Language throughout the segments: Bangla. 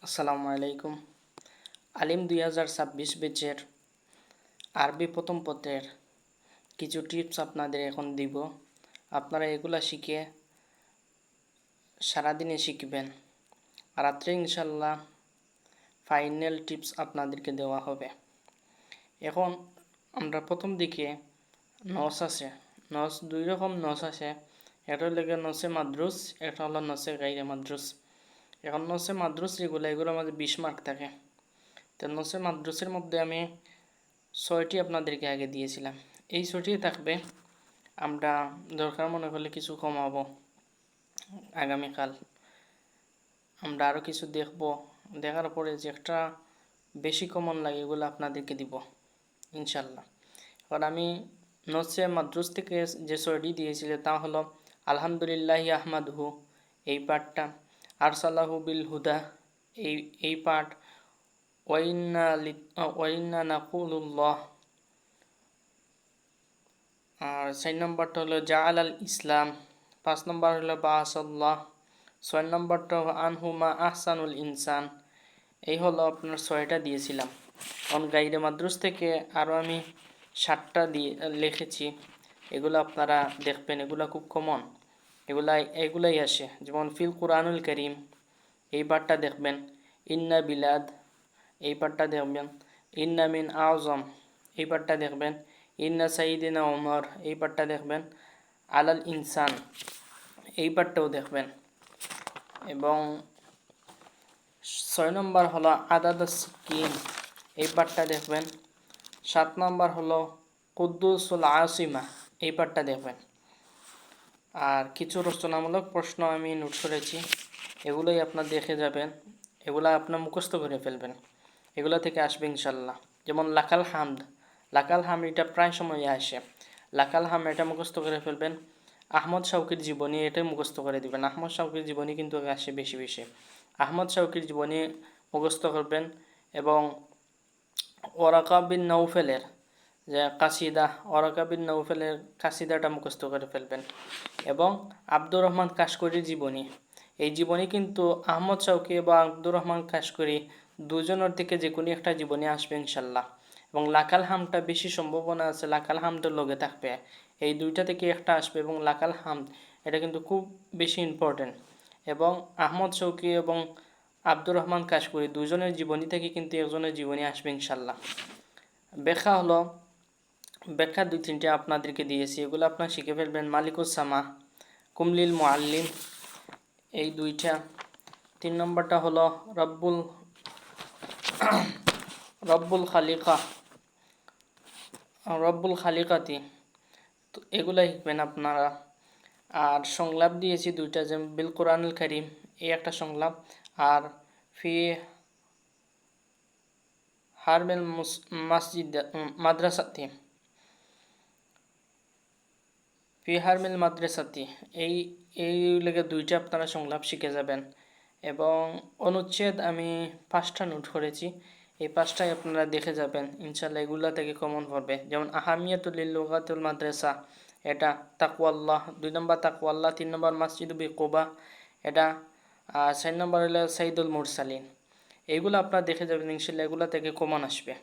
আসসালামু আলাইকুম। আলিম 2026 ব্যাচের আরবি প্রথম পত্রের কিছু টিপস আপনাদের এখন দিব। আপনারা এগুলা শিখে সারাদিনে শিখবেন। রাত্রে ইনশাল্লাহ ফাইনাল টিপস আপনাদেরকে দেওয়া হবে। এখন আমরা প্রথম দিকে নস আছে, নস দুই রকম নস আছে। একটা হলো নসে মাদ্রুস, একটা হলো নসে গাইরে মাদ্রুস। এখন নসে মাদ্রুস এগুলোর মধ্যে 20 মার্ক থাকে। তো নসে মাদ্রুসের মধ্যে আমি 6টি আপনাদেরকে আগে দিয়েছিলাম। এই 6টি থাকবে। আমরা দরকার মনে করলে কিছু কমাবো। আগামীকাল আমরা আরও কিছু দেখব, দেখার পরে যে একটা বেশি কমন লাগে এগুলো আপনাদেরকে দিব ইনশাল্লাহ। কারণ আমি নসে মাদ্রুস থেকে যে 6টি দিয়েছিল তা হলো আলহামদুলিল্লাহি আহমাদহু, এই পাঠটা, আরসালাহু বিল হুদা, এই পাঠ, ওয়াইন্না নাকুলুল্লাহ। আর 4 নম্বরটা হলো জাআল আল ইসলাম, 5 নম্বর হলো বাসাল্লাহ, 6 নম্বরটা আনহুমা আহসানুল ইনসান। এই হলো আপনার 6টা দিয়েছিলাম। কারণ গাইরে মাদ্রুস থেকে আরও আমি 7টা দিয়ে লিখেছি। এগুলো আপনারা দেখবেন, এগুলো খুব কমন, এগুলাই আসে। যেমন ফিল কুরআনুল করিম, এই পাঠটা দেখবেন। ইন্না বিলাদ, এই পাঠটা দেখবেন। ইন্না মিন আজম, এই পাঠটা দেখবেন। ইন্না সাইদিনা ওমর, এই পাঠটা দেখবেন। আলাল ইনসান, এই পাঠটাও দেখবেন। এবং 6 নম্বর হলো আদাদ সিকিন, এই পাঠটা দেখবেন। 7 নম্বর হলো কুদ্দুসুল আসিমা, এই পাঠটা দেখবেন। আর কিছু রচনামূলক প্রশ্ন আমি নোট করেছি, এগুলোই আপনার দেখে যাবেন, এগুলো আপনার মুখস্থ করে ফেলবেন, এগুলো থেকে আসবে ইনশাল্লাহ। যেমন লাকাল হামদ, লাকাল হাম এটা প্রায় সময় আসে। লাকাল হাম এটা মুখস্থ করে ফেলবেন। আহমদ শাউকির জীবনী, এটাই মুখস্থ করে দিবেন। আহমদ শাউকির জীবনী কিন্তু আসে বেশি বেশি। আহমদ শাউকির জীবনী মুখস্থ করবেন। এবং ওয়ারাকা বিন নৌফেলের যে কাসিদা, ওয়ারাকা বিন নৌফেলের কাসিদাটা মুখস্থ করে ফেলবেন। এবং আব্দুর রহমান কাশকরির জীবনী, এই জীবনী কিন্তু আহমদ শাউকি এবং আব্দুর রহমান কাশকরি দুজনের থেকে যে কোনো একটা জীবনী আসবে ইনশাল্লাহ। এবং লাকাল হামটা বেশি সম্ভাবনা আছে লাকাল হামদের লগে থাকবে, এই দুইটা থেকে একটা আসবে। এবং লাকাল হাম এটা কিন্তু খুব বেশি ইম্পর্টেন্ট। এবং আহমদ শৌকি এবং আব্দুর রহমান কাশকরি দুজনের জীবনী থেকে কিন্তু একজনের জীবনী আসবে ইনশাল্লাহ। ব্যাখ্যা হলো, ব্যাখ্যা 2-3টে আপনাদেরকে দিয়েছি, এগুলো আপনারা শিখে ফেলবেন। মালিকুস সামা, কুমলিল মুআল্লিম, এই 2টা। 3 নম্বরটা হলো রব্বুল খালিকাতি, তো এগুলো শিখবেন আপনারা। আর সংলাপ দিয়েছি 2টা, যেমন বিল কোরআনুল কারীম, এই একটা সংলাপ। আর ফি হারমিল মাদ্রাসাতি, ফি হারমিল মাদ্রাসাতি, এই লেগে 2টা আপনারা সংলাপ শিখে যাবেন। এবং অনুচ্ছেদ আমি 5টা নোট করেছি, এই 5টাই আপনারা দেখে যাবেন ইনশাল্লাহ, এগুলা থেকে কমন পড়বে। যেমন আহামিয়াতুল লুগাতুল মাদ্রাসা, এটা তাকওয়াল্লাহ, 2 নম্বর তাকওয়াল্লাহ, 3 নম্বর মসজিদ কুবা, এটা 4 নম্বর হলো সাইদুল মুরসালিন। এইগুলো আপনারা দেখে যাবেন ইনশাল্লাহ, এগুলো থেকে কমন আসবে।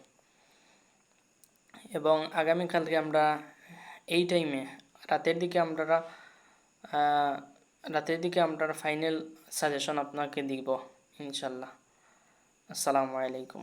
এবং আগামীকালকে আমরা এই টাইমে রাতের দিকে আমরা ফাইনাল সাজেশন আপনাকে দিব ইনশাল্লাহ। আসসালামু আলাইকুম।